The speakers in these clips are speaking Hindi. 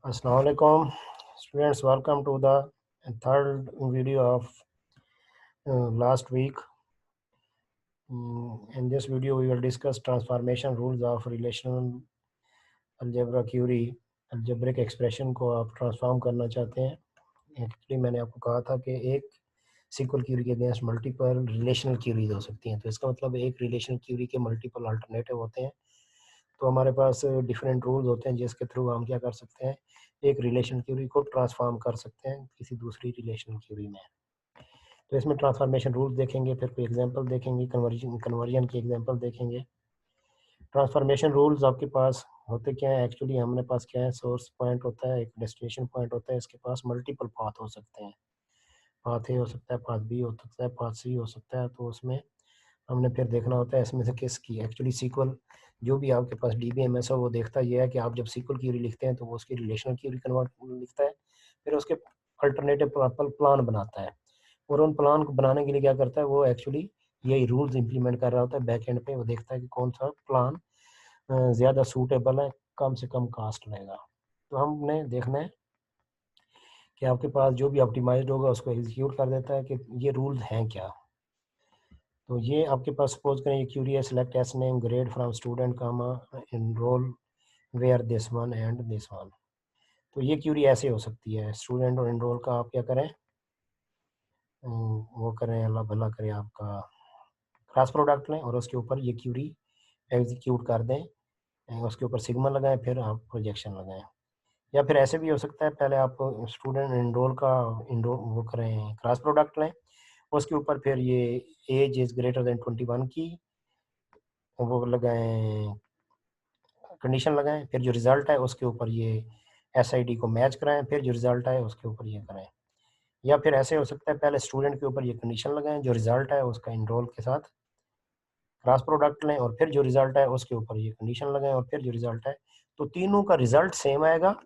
Assalamu alaikum students, welcome to the third video of last week. In this video we will discuss transformation rules of relational algebra query. algebraic expression को आप ट्रांसफॉर्म करना चाहते हैं. एक्चुअली मैंने आपको कहा था कि एक सीक्वल क्यूरी के अगेंस्ट मल्टीपल रिलेशनल क्यूरीज हो सकती हैं, तो इसका मतलब एक रिलेशनल क्यूरी के मल्टीपल अल्टरनेटिव होते हैं. तो हमारे पास डिफरेंट रूल्स होते हैं जिसके थ्रू हम क्या कर सकते हैं, एक रिलेशन क्यूरी को ट्रांसफॉर्म कर सकते हैं किसी दूसरी रिलेशन क्यूरी में. तो इसमें ट्रांसफॉर्मेशन रूल्स देखेंगे, फिर कोई एग्जांपल देखेंगे, कन्वर्जन की एग्जांपल देखेंगे. ट्रांसफॉर्मेशन रूल्स आपके पास होते क्या है, एक्चुअली हमारे पास क्या है, सोर्स पॉइंट होता है, एक डेस्टिनेशन पॉइंट होता है, इसके पास मल्टीपल पाथ हो सकते हैं. पाथ ए हो सकता है, पाथ बी हो सकता है, पाथ सी हो सकता है. तो उसमें हमने फिर देखना होता है इसमें से किसकी एक्चुअली सीक्वल, जो भी आपके पास DBMS है वो देखता ये है कि आप जब सीक्वल क्यूरी लिखते हैं तो वो उसकी रिलेशनल क्यूरी कन्वर्ट लिखता है, फिर उसके अल्टरनेटिव प्लान बनाता है. और उन प्लान को बनाने के लिए क्या करता है, वो एक्चुअली यही रूल्स इंप्लीमेंट कर रहा होता है बैक एंड पे. वो देखता है कि कौन सा प्लान ज़्यादा सूटेबल है, कम से कम कास्ट लेगा. तो हमने देखना है कि आपके पास जो भी ऑप्टिमाइज्ड होगा उसको एग्जीक्यूट कर देता है कि ये रूल्स हैं क्या. तो ये आपके पास सपोज करें, ये क्यूरी है, select S name grade from student comma enroll where this one and this one. तो ये क्यूरी ऐसे हो सकती है, स्टूडेंट और एनरोल का आप क्या करें, वो करें, अल्लाह भला करें, आपका क्रॉस प्रोडक्ट लें और उसके ऊपर ये क्यूरी एग्जीक्यूट कर दें. उसके ऊपर सिग्मा लगाएं, फिर आप प्रोजेक्शन लगाएं. या फिर ऐसे भी हो सकता है, पहले आप स्टूडेंट एनरोल का वो करें, क्रॉस प्रोडक्ट लें, उसके ऊपर फिर ये एज इज़ ग्रेटर देन 21 की वो लगाएं, कंडीशन लगाएं, फिर जो रिज़ल्ट है उसके ऊपर ये SID को मैच कराएं, फिर जो रिज़ल्ट है उसके ऊपर ये करें. या फिर ऐसे हो सकता है, पहले स्टूडेंट के ऊपर ये कंडीशन लगाएं, जो रिज़ल्ट है उसका एनरोल के साथ क्रॉस प्रोडक्ट लें, और फिर जो रिज़ल्ट है उसके ऊपर ये कंडीशन लगाएं, और फिर जो रिज़ल्ट है. तो तीनों का रिज़ल्ट सेम आएगा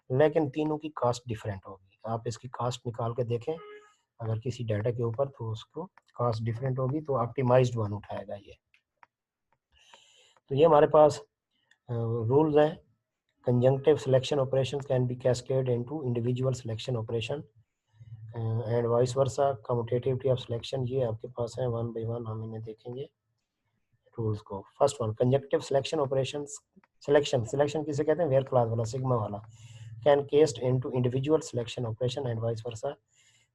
लेकिन तीनों की कास्ट डिफरेंट होगी. आप इसकी कास्ट निकाल के देखें अगर किसी डाटा के ऊपर, तो उसको कास्ट डिफरेंट होगी तो ऑप्टिमाइज्ड वन उठाएगा ये. तो ये हमारे पास रूल्स हैं. conjunctive selection operations can be cascaded into individual selection operation and vice versa. commutativity of selection ये आपके पास है, वन बाई वन हम इन्हें देखेंगे रूल्स को. First one, conjunctive selection operations. Selection किसे कहते हैं, वेयर क्लास वाला, सिग्मा वाला. Can cast into individual selection operation and vice versa.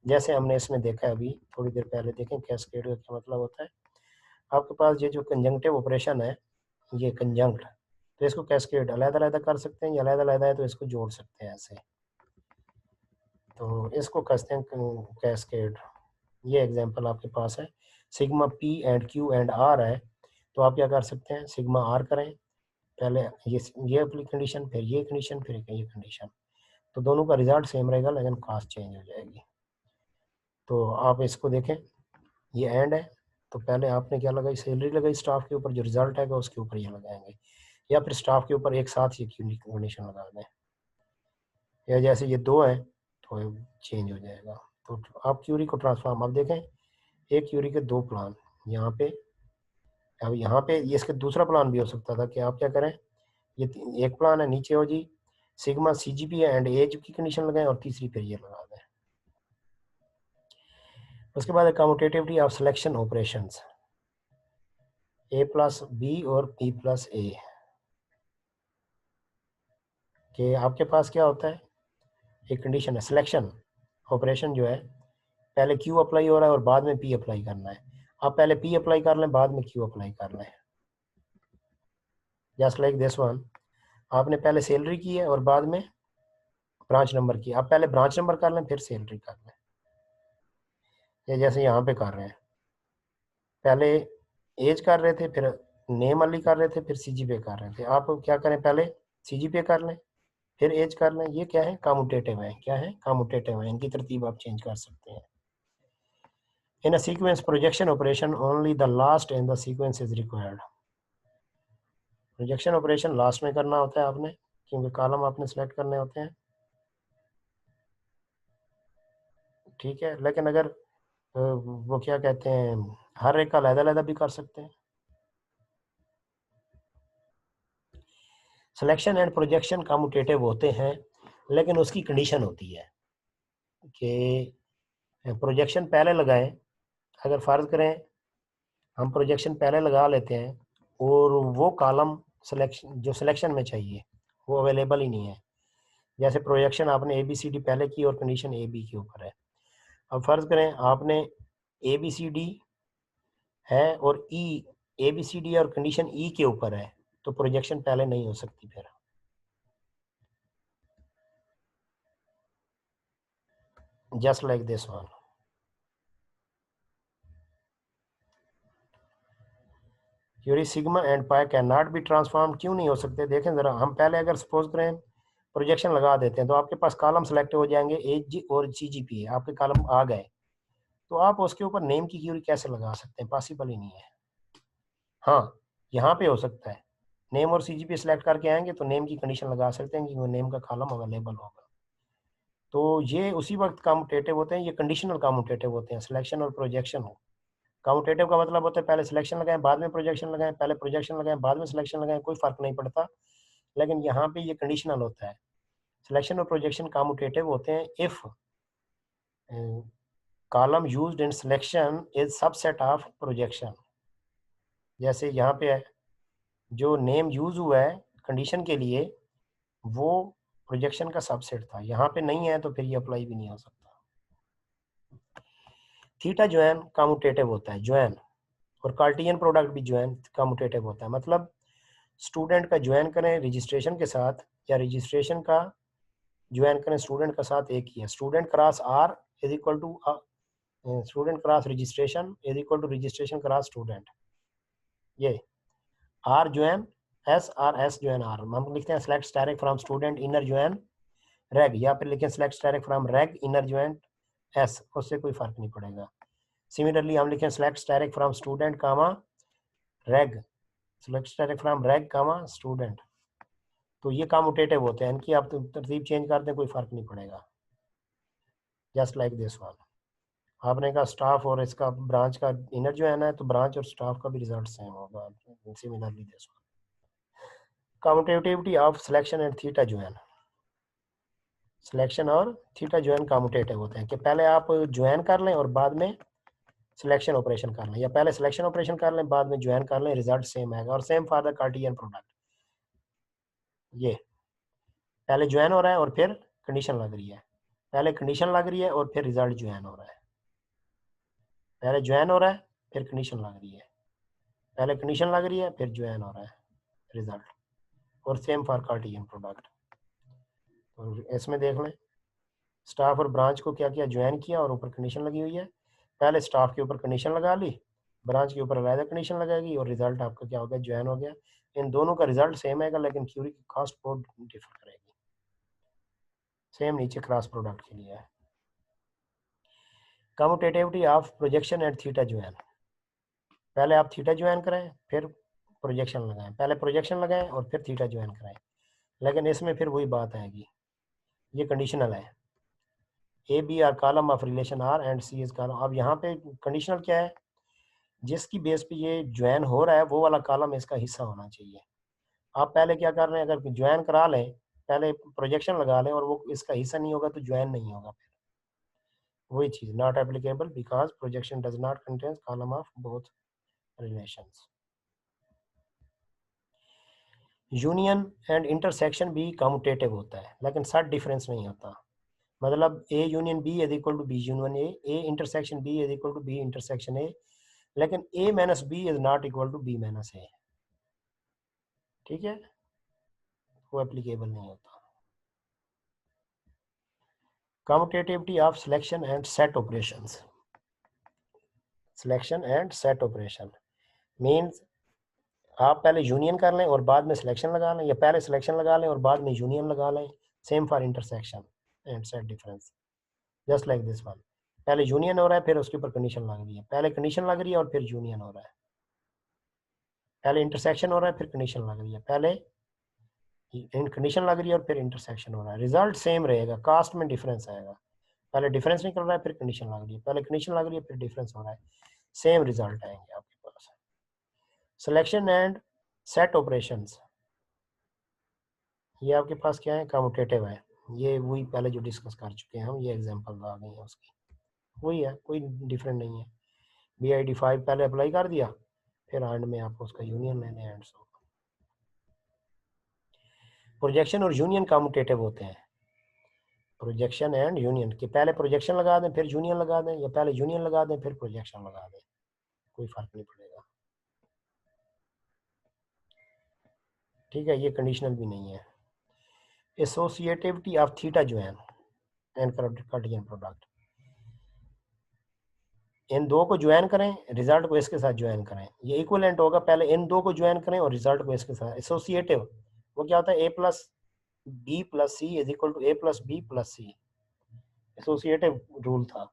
जैसे हमने इसमें देखा है अभी थोड़ी देर पहले, देखें कैस्केड का क्या मतलब होता है. आपके पास ये जो कंजंक्टिव ऑपरेशन है, ये कंजंक्ट, तो इसको कैस्केड अलग-अलग कर सकते हैं, या अलग-अलग है तो इसको जोड़ सकते हैं ऐसे. तो इसको कहते हैं कैस्केड. ये एग्जांपल आपके पास है, sigma P and Q and R है. तो आप क्या कर सकते हैं, सिग्मा R करें, पहले ये अपनी कंडीशन, फिर ये कंडीशन, फिर ये कंडीशन. तो दोनों का रिजल्ट सेम रहेगा लेकिन कास्ट चेंज हो जाएगी. तो आप इसको देखें, ये एंड है, तो पहले आपने क्या लगाई, सैलरी लगाई स्टाफ के ऊपर, जो रिजल्ट आएगा उसके ऊपर ये लगाएंगे, या फिर स्टाफ के ऊपर एक साथ ये कंडीशन लगा दें, या जैसे ये दो है तो चेंज हो जाएगा. तो आप क्यूरी को ट्रांसफॉर्म, आप देखें एक क्यूरी के दो प्लान यहाँ पे. अब यहाँ पे ये इसके दूसरा प्लान भी हो सकता था कि आप क्या करें, ये एक प्लान है, नीचे हो जी सिग्मा CGP एंड एज की कंडीशन लगाएं, और तीसरी फिर ये लगा दें. उसके बाद commutativity of selection operations, A+B और B+A. कि आपके पास क्या होता है, एक कंडीशन है, सिलेक्शन ऑपरेशन जो है, पहले Q अप्लाई हो रहा है और बाद में P अप्लाई करना है. आप पहले P अप्लाई कर लें, बाद में Q अप्लाई कर लें. जस्ट लाइक दिस वन, आपने पहले सैलरी की है और बाद में ब्रांच नंबर की. आप पहले ब्रांच नंबर कर लें, फिर सैलरी कर लें. ये जैसे यहाँ पे कर रहे हैं, पहले एज कर रहे थे, फिर नेम अली कर रहे थे, फिर CGPA कर रहे थे. आप क्या करें, पहले CGPA कर लें, फिर एज कर लें. ये क्या है, कम्यूटेटिव है. क्या है, कम्यूटेटिव है. इनकी तरतीब आप चेंज कर सकते हैं. In a sequence projection operation, only the last in the sequence is required. Projection operation last में करना होता है आपने, क्योंकि कॉलम आपने सेलेक्ट करने होते हैं, ठीक है. लेकिन अगर वो क्या कहते हैं, हर एक का अलग-अलग भी कर सकते हैं. सिलेक्शन एंड प्रोजेक्शन कम्यूटेटिव होते हैं लेकिन उसकी कंडीशन होती है कि प्रोजेक्शन पहले लगाएं। अगर फ़र्ज़ करें हम प्रोजेक्शन पहले लगा लेते हैं और वो कॉलम सिलेक्शन जो सिलेक्शन में चाहिए वो अवेलेबल ही नहीं है। जैसे प्रोजेक्शन आपने ए बी सी डी पहले की और कंडीशन ए बी के ऊपर है। अब फ़र्ज़ करें आपने ए बी सी डी है और ई ए बी सी डी और कंडीशन ई के ऊपर है, तो प्रोजेक्शन पहले नहीं हो सकती फिर। Just like this one. Query sigma and pi can not be transform, क्यों नहीं हो सकते? देखें ज़रा, हम पहले अगर सपोज करें प्रोजेक्शन लगा देते हैं तो आपके पास कॉलम सेलेक्ट हो जाएंगे एच जी और सी जी पी, आपके कॉलम आ गए, तो आप उसके ऊपर नेम की क्यूरी कैसे लगा सकते हैं? पॉसिबल ही नहीं है। हाँ, यहाँ पे हो सकता है, नेम और सी जी पी सेलेक्ट करके आएंगे तो नेम की कंडीशन लगा सकते हैं कि वो नेम का कॉलम अवेलेबल होगा। तो ये उसी वक्त कम्यूटेटिव होते हैं, ये कंडीशनल कम्यूटेटिव होते हैं, सिलेक्शन और प्रोजेक्शन हो। कम्यूटेटिव का मतलब होता है पहले सिलेक्शन लगाएं बाद में प्रोजेक्शन लगाएं, पहले प्रोजेक्शन लगाएं बाद में सिलेक्शन लगाएं, कोई फर्क नहीं पड़ता। लेकिन यहाँ पे ये कंडीशनल होता है। सिलेक्शन और प्रोजेक्शन कम्यूटेटिव होते हैं if column used in selection is subset of projection. जैसे यहाँ पे है, जो नेम यूज हुआ है कंडीशन के लिए वो प्रोजेक्शन का सबसेट था, यहाँ पे नहीं है तो फिर ये अप्लाई भी नहीं हो सकता। थीटा ज्वाइन कम्यूटेटिव होता है, ज्वाइन, और कार्टियन प्रोडक्ट भी ज्वाइन कम्यूटेटिव होता है। मतलब स्टूडेंट का ज्वाइन करें रजिस्ट्रेशन के साथ या रजिस्ट्रेशन का ज्वाइन करें स्टूडेंट का साथ, एक ही है। Student cross R is equal to student cross registration is equal to registration cross student. ये R join S R S join R, हम लिखते हैं select static from student inner join reg, या फिर लिखें select static from reg inner join S, उससे कोई फर्क नहीं पड़ेगा। सिमिलरली हम लिखें select static from student comma reg, select static from रेग कामा स्टूडेंट। तो ये कम्यूटेटिव होते हैं, इनकी आप तरतीब चेंज कर दें कोई फर्क नहीं पड़ेगा। Just like this one. आपने कहा स्टाफ और इसका ब्रांच का इनर जो है ना, तो ब्रांच और स्टाफ का भी रिजल्ट सेम होगा। Similarly this one. Commutativity of selection and theta join. Selection और थीटा ज्वाइन कम्यूटेटिव होते हैं कि पहले आप ज्वाइन कर लें और बाद में सिलेक्शन ऑपरेशन कर लें, या पहले सिलेक्शन ऑपरेशन कर लें बाद में ज्वाइन कर लें, रिजल्ट सेम आएगा। और सेम फॉर द कार्टियन प्रोडक्ट, ये पहले ज्वाइन हो रहा है और फिर कंडीशन लग रही है, पहले कंडीशन लग रही है और फिर रिजल्ट ज्वाइन हो रहा है, पहले ज्वाइन हो रहा है फिर कंडीशन लग रही है, पहले कंडीशन लग रही है फिर ज्वाइन हो रहा है रिजल्ट। और सेम फॉर कार्टियन प्रोडक्ट। और इसमें देख लें स्टाफ और ब्रांच को क्या किया, ज्वाइन किया और ऊपर कंडीशन लगी हुई है। पहले स्टाफ के ऊपर कंडीशन लगा ली, ब्रांच के ऊपर अलग कंडीशन लगाएगी और रिजल्ट आपका क्या हो गया, ज्वाइन हो गया। इन दोनों का रिजल्ट सेम आएगा लेकिन क्यूरी की कॉस्ट बहुत डिफर करेगी। सेम नीचे क्रॉस प्रोडक्ट के लिए है। Commutativity of projection and theta join. पहले आप थीटा ज्वाइन करें फिर प्रोजेक्शन लगाएं, पहले प्रोजेक्शन लगाएं और फिर थीटा ज्वाइन कराएं। लेकिन इसमें फिर वही बात आएगी, ये कंडीशनल है। A B R column of relation R and C is column. अब यहाँ पे कंडीशनल क्या है, जिसकी बेस पे ये ज्वाइन हो रहा है वो वाला कॉलम इसका हिस्सा होना चाहिए। आप पहले क्या कर रहे हैं, अगर ज्वाइन करा लें पहले प्रोजेक्शन लगा लें और वो इसका हिस्सा नहीं होगा तो ज्वाइन नहीं होगा। फिर वही चीज़ not applicable because projection does not contain column of both relations. Union and intersection भी कम्यूटेटिव होता है लेकिन सट डिफरेंस नहीं होता। मतलब A union B is equal to B union A intersection B is equal to B intersection A, लेकिन A minus B is not equal to B minus A. ठीक है, वो एप्लीकेबल नहीं होता। Commutativity of selection and set operations. Selection and set operation means आप पहले यूनियन कर लें और बाद में सिलेक्शन लगा लें, या पहले सिलेक्शन लगा लें और बाद में यूनियन लगा लें। Same for intersection and set difference, just like this one. पहले यूनियन हो रहा है फिर उसके ऊपर कंडीशन लग रही है, पहले कंडीशन लग रही है और फिर यूनियन हो रहा है, पहले इंटरसेक्शन हो रहा है फिर कंडीशन लग रही है, पहले कंडीशन लग रही है और फिर इंटरसेक्शन हो रहा है। रिजल्ट सेम रहेगा, कास्ट में डिफरेंस आएगा। पहले डिफरेंस निकल रहा है फिर कंडीशन लग रही है, पहले कंडीशन लग रही है फिर डिफरेंस हो रहा है, सेम रिजल्ट आएंगे आपके पास। सिलेक्शन एंड सेट ऑपरेशंस, ये आपके पास क्या है, कम्यूटेटिव है। ये वही पहले जो डिस्कस कर चुके हैं हम, ये एग्जांपल आ गई है उसकी, वही है, कोई डिफरेंट नहीं है। BID5 पहले अप्लाई कर दिया, फिर एंड में आपको उसका यूनियन लेने हैं। एंड सो प्रोजेक्शन और यूनियन कम्यूटेटिव होते हैं। प्रोजेक्शन एंड यूनियन के पहले प्रोजेक्शन लगा दें फिर यूनियन लगा दें, या पहले यूनियन लगा दें फिर प्रोजेक्शन लगा दें, कोई फर्क नहीं पड़ेगा। ठीक है, ये कंडीशनल भी नहीं है। Associativity of theta join and Cartesian product, इन दो को ज्वाइन करें, रिजल्ट को इसके साथ ज्वाइन करें, ये इक्विवेलेंट होगा। पहले इन दो को ज्वाइन करें और रिजल्ट को इसके साथ। एसोसिएटिव वो क्या होता है, A plus B plus C is equal to A plus B plus C, associative rule था,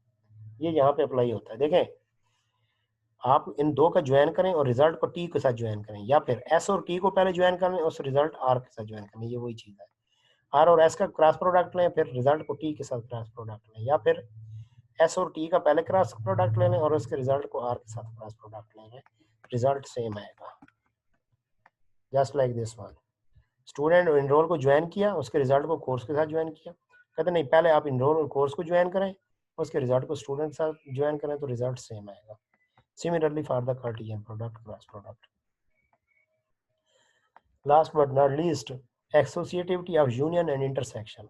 ये यहाँ पे अप्लाई होता है। देखें, आप इन दो का ज्वाइन करें और रिजल्ट को टी के साथ ज्वाइन करें, या फिर एस और टी को पहले ज्वाइन करें और उस रिजल्ट आर के साथ ज्वाइन करें, ये वही चीज़ है। आर और एस का क्रॉस प्रोडक्ट लें, फिर रिजल्ट को टी के साथ क्रॉस प्रोडक्ट लें, या फिर एस और टी का पहले क्रॉस प्रोडक्ट ले लें और उसके रिजल्ट को आर के साथ क्रॉस प्रोडक्ट ले लें, रिजल्ट सेम आएगा। Just like this one, student enroll को ज्वाइन किया, उसके रिजल्ट को कोर्स के साथ ज्वाइन किया। कहते नहीं, पहले आप इनरोल और कोर्स को ज्वाइन करें, उसके रिजल्ट को स्टूडेंट के साथ ज्वाइन करें तो रिजल्ट सेम आएगा। Similarly for the Cartesian product, cross product. Last but not least, associativity of union and intersection.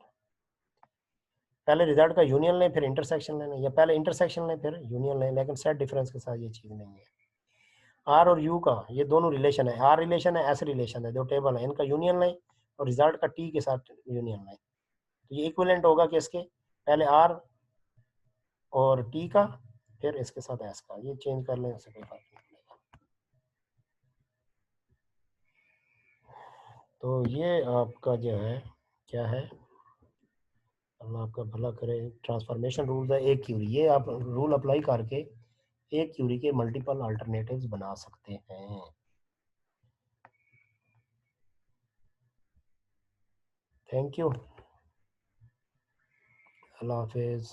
पहले रिजल्ट का यूनियन लें फिर इंटरसेक्शन लें, या पहले इंटरसेक्शन लें फिर यूनियन लें, लेकिन सेट डिफरेंस के साथ ये चीज़ नहीं है। आर और यू का ये दोनों रिलेशन है, आर रिलेशन है, एस रिलेशन है, दो टेबल है, इनका यूनियन लें और रिजल्ट का टी के साथ यूनियन लें, तो ये इक्विवेलेंट होगा कि इसके पहले आर और टी का फिर इसके साथ एस का, ये चेंज कर लें, इससे कोई फर्क नहीं पड़ेगा। तो ये आपका जो है क्या है, अल्लाह आपका भला करे, ट्रांसफॉर्मेशन रूल है एक क्यूरी, ये आप रूल अप्लाई करके एक क्यूरी के मल्टीपल अल्टरनेटिव्स बना सकते हैं। थैंक यू, अल्लाह हाफिज़।